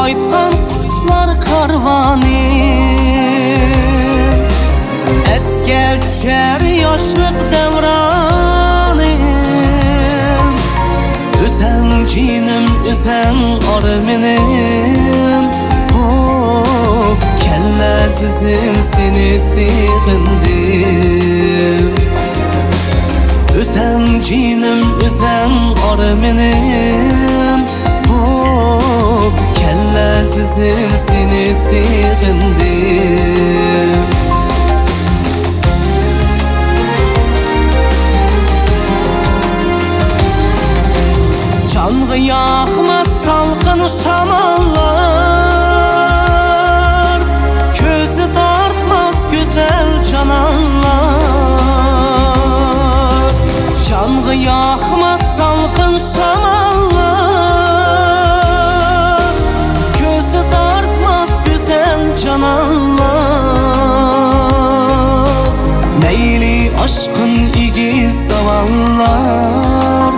aytkan kuşlar karvanı, esge düşer yaşlık devranım. Üzen cinim, üzen armenim, kellesizim seni sığındım. Üzen cinim, üzen armenim, kellesizim seni sığındım. Canğı yakmaz salkın şamallar, közü dartmaz güzel cananlar. Canğı yakmaz salkın şamallar, közü dartmaz güzel cananlar. Meyli aşkın igiz zavallar,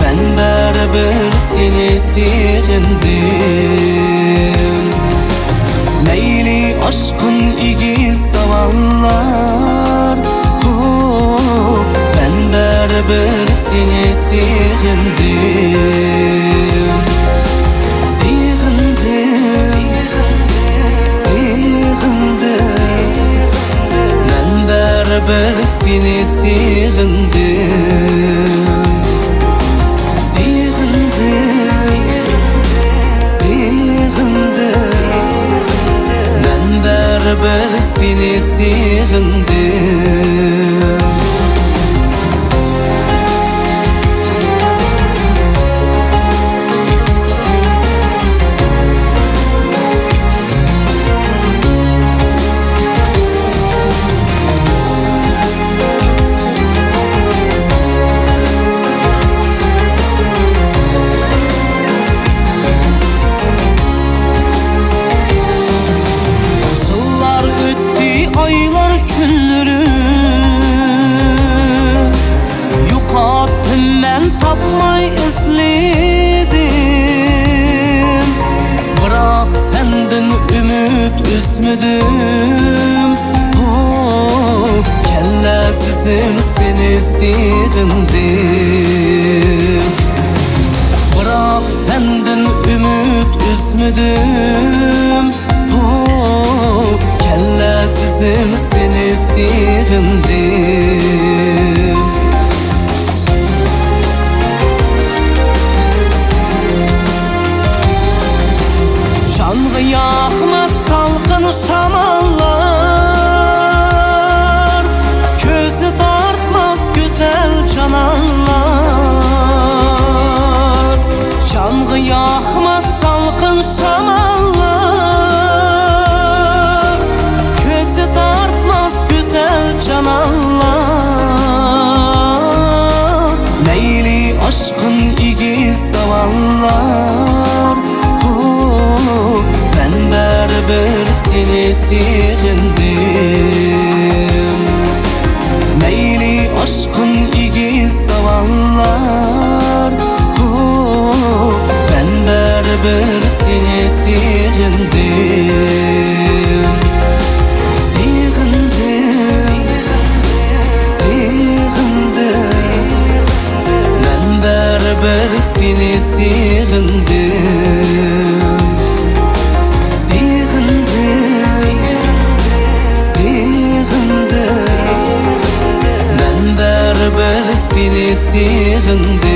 ben beraber seni sığındım. Meyli aşkın igiz zavallar, ben beraber seni sığındım. Sığındım, ben beraber seni sığındım. Ben seni sığındım. Aylar günleri yuqatdım, ben tapmay izledim. Bırak senden ümit üzmedim, kellesizim seni sığındım. Bırak senden ümit üzmedim, kellesizim seni sığındım. Canğı yakmaz salkın şamallar, közü dartmaz güzel cananlar. Canğı yakmaz salkın şamallar, cananlar. Meyli aşkın igiz zavallar, ben beraber seni sığındım. Meyli aşkın igiz zavallar, ben beraber seni sığındım. Ben seni sığındım. Ben beraber seni sığındım.